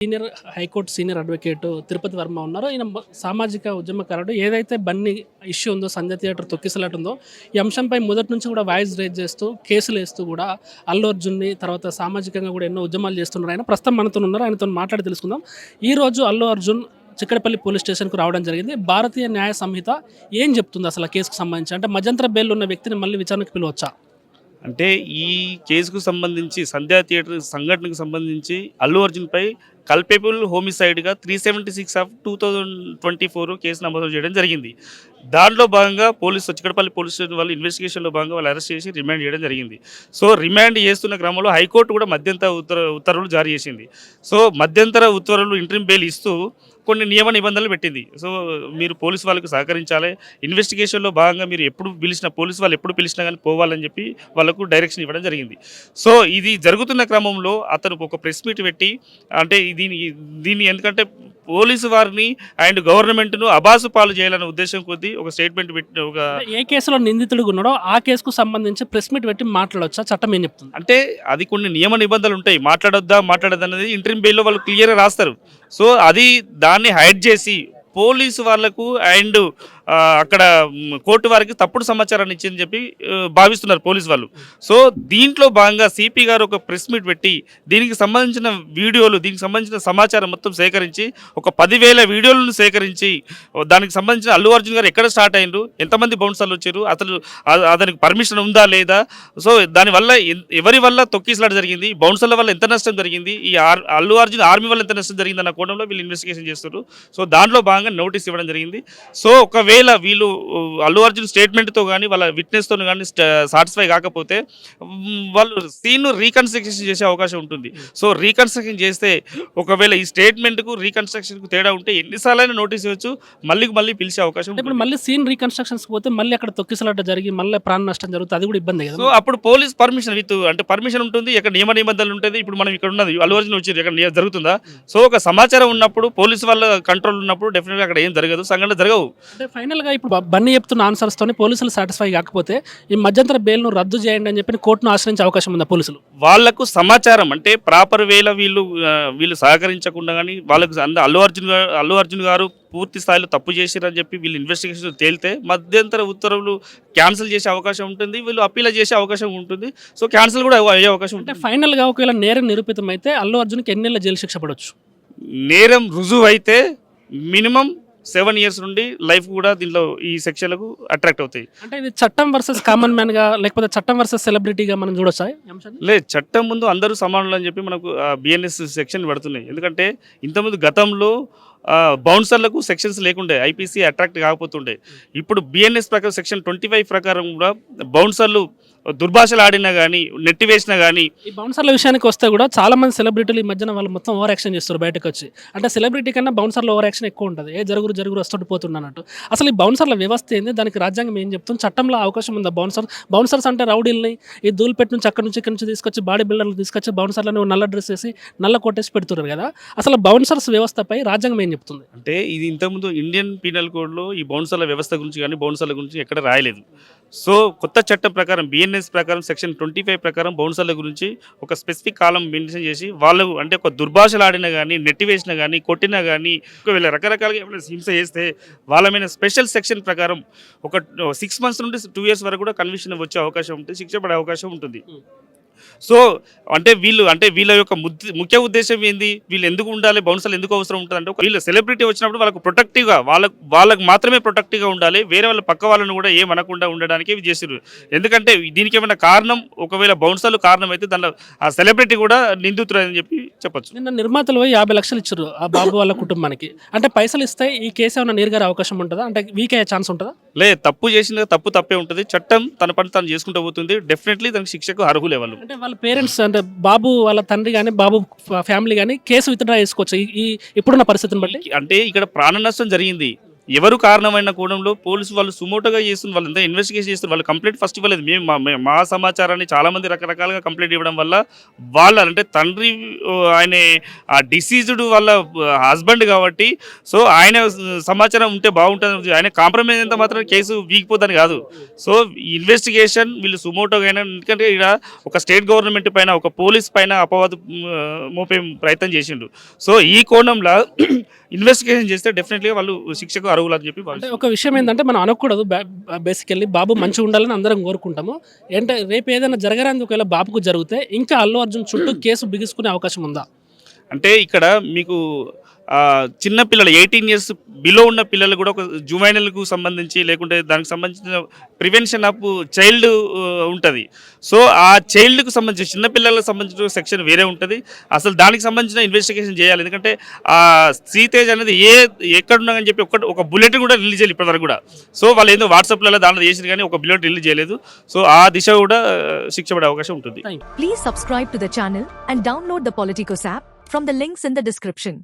Senior high court senior advocate Tirupati Varma ఉన్నారు. ఈయన సామాజిక ఉద్యమకారుడు. ఏదైతే బన్నీ ఇష్యూ ఉందో, సంజయ్ థియేటర్ తొక్కిసలాట ఉందో, ఈ అంశంపై మొదటి నుంచి కూడా వాయిస్ రేజ్ చేస్తూ కేసులు వేస్తూ కూడా అల్లు అర్జున్ని తర్వాత సామాజికంగా కూడా ఎన్నో ఉద్యమాలు చేస్తున్నారు. ఆయన ప్రస్తుతం మనతో ఉన్నారు. ఆయనతో మాట్లాడి తెలుసుకుందాం. ఈరోజు అల్లు అర్జున్ చిక్కడపల్లి పోలీస్ స్టేషన్కు రావడం జరిగింది. భారతీయ న్యాయ సంహిత ఏం చెప్తుంది అసలు ఆ కేసుకు సంబంధించి? అంటే మధ్యంతర బెయిల్ ఉన్న వ్యక్తిని మళ్ళీ విచారణకు పిలవచ్చా? అంటే ఈ కేసుకు సంబంధించి సంధ్యా థియేటర్ సంఘటనకు సంబంధించి అల్లు అర్జున్పై కల్పేబుల్ హోమిసైడ్గా 376 ఆఫ్ 2024 కేసు నమోదు చేయడం జరిగింది. దాంట్లో భాగంగా చిక్కడపల్లి పోలీస్ స్టేషన్ వాళ్ళు ఇన్వెస్టిగేషన్లో భాగంగా వాళ్ళు అరెస్ట్ చేసి రిమాండ్ చేయడం జరిగింది. సో రిమాండ్ చేస్తున్న క్రమంలో హైకోర్టు కూడా మధ్యంతర ఉత్తర్వులు జారీ చేసింది. సో మధ్యంతర ఉత్తర్వులు ఇంటరిమ్ బెయిల్ ఇస్తూ కొన్ని నియమ నిబంధనలు పెట్టింది. సో మీరు పోలీసు వాళ్ళకు సహకరించాలి, ఇన్వెస్టిగేషన్లో భాగంగా మీరు ఎప్పుడు పిలిచినా పోలీసు వాళ్ళు ఎప్పుడు పిలిచినా కానీ పోవాలని చెప్పి వాళ్ళకు డైరెక్షన్ ఇవ్వడం జరిగింది. సో ఇది జరుగుతున్న క్రమంలో అతను ఒక ప్రెస్ మీట్ పెట్టి, అంటే దీన్ని ఎందుకంటే పోలీసు వారిని అండ్ గవర్నమెంట్ను అబాసు పాలు చేయాలనే ఉద్దేశం కొద్దీ ఒక స్టేట్మెంట్ పెట్టి ఏ కేసులో నిందితుడు ఉన్నాడో ఆ కేసుకు సంబంధించి ప్రెస్ మీట్ పెట్టి మాట్లాడవచ్చా? చట్టం ఏం చెప్తుంది? అంటే అది కొన్ని నియమ నిబంధనలు ఉంటాయి. మాట్లాడొద్దు అనేది ఇంటరిమ్ బెయిల్లో వాళ్ళు క్లియర్గా రాస్తారు. సో దాన్ని హైడ్ చేసి పోలీసు వాళ్లకు అండ్ అక్కడ కోర్టు వారికి తప్పుడు సమాచారాన్ని ఇచ్చిందని చెప్పి భావిస్తున్నారు పోలీసు వాళ్ళు. సో దీంట్లో భాగంగా సిపి గారు ఒక ప్రెస్ మీట్ పెట్టి దీనికి సంబంధించిన వీడియోలు, దీనికి సంబంధించిన సమాచారం మొత్తం సేకరించి ఒక 10,000 వీడియోలను సేకరించి దానికి సంబంధించిన అల్లు అర్జున్ గారు ఎక్కడ స్టార్ట్ అయ్యారు, ఎంతమంది బౌన్సర్లు వచ్చారు, అతనికి పర్మిషన్ ఉందా లేదా, సో దానివల్ల ఎవరి వల్ల తొక్కిసలాట జరిగింది, బౌన్సర్ల వల్ల ఎంత నష్టం జరిగింది, ఈ అల్లు అర్జున్ ఆర్మీ వల్ల ఎంత నష్టం జరిగింది అన్న కోణంలో వీళ్ళు ఇన్వెస్టిగేషన్ చేస్తారు. సో దాంట్లో భాగంగా నోటీస్ ఇవ్వడం జరిగింది. సో ఒకవేళ వీళ్ళు అల్లు అర్జున్ స్టేట్మెంట్తో కానీ వాళ్ళ విట్నెస్తో కానీ సాటిస్ఫై కాకపోతే వాళ్ళు సీన్ను రీకన్స్ట్రక్షన్ చేసే అవకాశం ఉంటుంది. సో రీకన్స్ట్రక్షన్ చేస్తే ఒకవేళ ఈ స్టేట్మెంట్కు రీకన్స్ట్రక్షన్కు తేడా ఉంటే ఎన్నిసార్లైనా నోటీస్ ఇవ్వచ్చు, మళ్ళీ పిలిచే అవకాశం. ఇప్పుడు మళ్ళీ సీన్ రీకన్స్ట్రక్షన్స్ పోతే మళ్ళీ అక్కడ తొక్కిసలాట జరిగి మళ్ళీ ప్రాణ నష్టం జరుగుతుంది, అది కూడా ఇబ్బంది కదా. సో అప్పుడు పోలీస్ పర్మిషన్ అంటే పర్మిషన్ ఉంటుంది, ఇక్కడ నియమ నిబంధనలు ఉంటుంది. ఇప్పుడు మనం ఇక్కడ ఉన్నది అల్లు అర్జున్ వచ్చి ఇక్కడ జరుగుతుందా? సో ఒక సమాచారం ఉన్నప్పుడు పోలీసు వాళ్ళ కంట్రోల్ ఉన్నప్పుడు డెఫినెట్గా అక్కడ ఏం జరగదు, సంఘటన జరగవు. అంటే ఫైనల్గా ఇప్పుడు బన్నీ చెప్తున్న ఆన్సర్స్తోనే పోలీసులు సాటిస్ఫై కాకపోతే ఈ మధ్యంతర బెయిల్ను రద్దు చేయండి అని చెప్పి కోర్టును ఆశ్రయించే అవకాశం ఉందా పోలీసులు? వాళ్లకు సమాచారం అంటే ప్రాపర్ వేలో వీళ్ళు సహకరించకుండా కానీ వాళ్ళకు అల్లు అర్జున్ గారు పూర్తి స్థాయిలో తప్పు చేసిరని చెప్పి వీళ్ళు ఇన్వెస్టిగేషన్ తేలితే మధ్యంతర ఉత్తర్వులు క్యాన్సిల్ చేసే అవకాశం ఉంటుంది, వీళ్ళు అప్పీల్ చేసే అవకాశం ఉంటుంది. సో క్యాన్సిల్ కూడా అయ్యే అవకాశం ఉంటుంది. అంటే ఫైనల్గా ఒకవేళ నేరం నిరూపితం అయితే అల్లు అర్జున్కి ఎన్నేళ్ళ జైలు శిక్ష పడవచ్చు? నేరం రుజువు అయితే మినిమం 7 years నుండి లైఫ్ కూడా దీనిలో ఈ సెక్షన్లకు అట్రాక్ట్ అవుతాయి. అంటే ఇది చట్టం వర్సెస్ కామన్ మ్యాన్గా లేకపోతే చట్టం వర్సెస్ సెలబ్రిటీగా మనం చూడొచ్చా? లేదు, చట్టం ముందు అందరూ సమానులు అని చెప్పి మనకు బిఎన్ఎస్ సెక్షన్ పడుతున్నాయి. ఎందుకంటే ఇంతకుముందు గతంలో బౌన్సర్లకు సెక్షన్స్ లేకుండే, ఐపీసీ అట్రాక్ట్ కాకపోతుండే. ఇప్పుడు బిఎన్ఎస్ ప్రకారం సెక్షన్ 25 ప్రకారం కూడా బౌన్సర్లు దుర్భాషలు ఆడినా కానీ నెట్టివేసినా కానీ. ఈ బౌన్సర్ల విషయానికి వస్తే కూడా చాలా మంది సెలబ్రిటీలు ఈ మధ్యన వాళ్ళు మొత్తం ఓవర్ యాక్షన్ చేస్తారు బయటకు వచ్చి. అంటే సెలబ్రిటీ కన్నా బౌన్సర్లో ఓవర్ యాక్షన్ ఎక్కువ ఉంటుంది, జరుగురు వస్తుంటూ పోతున్నట్టు. అసలు ఈ బౌన్సర్ల వ్యవస్థ ఏంది, దానికి రాజ్యాంగం ఏం చెప్తుంది, చట్టంలో అవకాశం ఉందా? బౌన్సర్స్ అంటే రౌడీల్ని ఈ ధూళిపెట్టి నుంచి అక్కడి నుంచి తీసుకొచ్చి బాడీ బిల్డర్లు తీసుకొచ్చి బౌన్సర్లను నల్ల డ్రెస్ వేసి నల్ల కొట్టేసి పెడుతున్నారు కదా. అసలు బౌన్సర్స్ వ్యవస్థపై రాజ్యాంగం ఏం చెప్తుంది? అంటే ఇది ఇంతకుముందు ఇండియన్ పీనల్ కోడ్లో ఈ బౌన్సర్ల వ్యవస్థ గురించి కానీ బౌన్సర్ల గురించి ఎక్కడ రాయలేదు. సో కొత్త చట్టం ప్రకారం బిఎన్ఎస్ ప్రకారం సెక్షన్ 25 ప్రకారం బౌన్సర్ల గురించి ఒక స్పెసిఫిక్ కాలం మెన్షన్ చేసి వాళ్ళు అంటే ఒక దుర్భాషలు ఆడినా కానీ నెట్టివేసినా కానీ కొట్టినా కానీ ఒకవేళ రకరకాలుగా ఏమైనా హింస చేస్తే వాళ్ళ మీద స్పెషల్ సెక్షన్ ప్రకారం ఒక 6 months నుండి 2 years వరకు కూడా కన్విక్షన్ వచ్చే అవకాశం ఉంటుంది, శిక్ష పడే అవకాశం ఉంటుంది. సో వీళ్ళ యొక్క ముఖ్య ఉద్దేశం ఏంది, వీళ్ళు ఎందుకు ఉండాలి, బౌన్సర్లు ఎందుకు అవసరం ఉంటుంది అంటే వీళ్ళ సెలబ్రిటీ వచ్చినప్పుడు వాళ్ళకు ప్రొటెక్టివ్గా వాళ్ళకు మాత్రమే ప్రొటెక్టివ్గా ఉండాలి, వేరే వాళ్ళ పక్క వాళ్ళని కూడా ఏమనకుండా ఉండడానికి ఇవి చేసారు. ఎందుకంటే దీనికి ఏమైనా కారణం ఒకవేళ బౌన్సర్లు కారణం అయితే దానిలో ఆ సెలబ్రిటీ కూడా నిందితుడు అని చెప్పి చెప్పొచ్చు. నిన్న నిర్మాతలు 50 లక్షలు ఇచ్చారు ఆ బాబు వాళ్ళ కుటుంబానికి. అంటే పైసలు ఇస్తే ఈ కేసు ఏమైనా నేరుగా అవకాశం ఉంటుందా, అంటే వీక్ అయ్యే ఛాన్స్ ఉంటుందా? లేదు, తప్పు చేసిన తప్పే ఉంటుంది. చట్టం తన పని తను చేసుకుంటూ పోతుంది. డెఫినెట్లీ దానికి శిక్షకు అర్హులే వాళ్ళు. అంటే వాళ్ళ పేరెంట్స్ అంటే బాబు వాళ్ళ తండ్రి కానీ బాబు ఫ్యామిలీ కానీ కేసు విత్డ్రా చేసుకోవచ్చు ఇప్పుడున్న పరిస్థితిని బట్టి? అంటే ఇక్కడ ప్రాణ నష్టం జరిగింది, ఎవరు కారణమైన కోణంలో పోలీసు వాళ్ళు సుమోటోగా చేస్తున్న వాళ్ళంతా ఇన్వెస్టిగేషన్ చేస్తున్నారు. వాళ్ళు కంప్లైంట్ ఫస్ట్ ఇవ్వలేదు. మేము మా సమాచారాన్ని చాలామంది రకరకాలుగా కంప్లైంట్ ఇవ్వడం వల్ల వాళ్ళ అంటే తండ్రి ఆయన ఆ డిసీజ్డ్ వాళ్ళ హస్బెండ్ కాబట్టి సో ఆయన సమాచారం ఉంటే బాగుంటుంది. ఆయన కాంప్రమైజ్ అయితే మాత్రం కేసు వీగిపోతుంది కాదు. సో ఇన్వెస్టిగేషన్ వీళ్ళు సుమోటోగా అయినా, ఎందుకంటే ఇక్కడ ఒక స్టేట్ గవర్నమెంట్ పైన ఒక పోలీస్ పైన అపవాదు మోపే ప్రయత్నం చేసిండు. సో ఈ కోణంలో ఇన్వెస్టిగేషన్ చేస్తే డెఫినెట్లీగా వాళ్ళు శిక్షకు అర్హులు అని చెప్పి అంటే భావిస్తున్నాను. ఒక విషయం ఏంటంటే మనం అనకూడదు, బేసికల్లీ బాబు మంచిగా ఉండాలని అందరం కోరుకుంటాము. అంటే రేపు ఏదైనా జరగరాని ఒకవేళ బాబుకు జరిగితే ఇంకా అల్లు అర్జున్ చుట్టూ కేసు బిగుసుకునే అవకాశం ఉందా? అంటే ఇక్కడ మీకు చిన్న పిల్లలు 18 years బిలో ఉన్న పిల్లలు కూడా ఒక జువైనల్కు సంబంధించి లేకుంటే దానికి సంబంధించిన ప్రివెన్షన్ ఆఫ్ చైల్డ్ ఉంటుంది. సో ఆ చైల్డ్కు సంబంధించి చిన్న పిల్లలకు సంబంధించిన సెక్షన్ వేరే ఉంటుంది. అసలు దానికి సంబంధించిన ఇన్వెస్టిగేషన్ చేయాలి. ఎందుకంటే ఆ శ్రీతేజ్ అనేది ఎక్కడున్నాయని చెప్పి ఒక బుల్లెట్ కూడా రిలీజ్ చేయాలి ఇప్పటివరకు కూడా. సో వాళ్ళు ఏదో వాట్సాప్లలో దాంట్లో చేసిన కానీ ఒక బుల్లెట్ రిలీజ్ చేయలేదు. సో ఆ దిశ కూడా శిక్ష పడే అవకాశం ఉంటుంది. Please subscribe to the channel and download the Politicos app from the links in the description.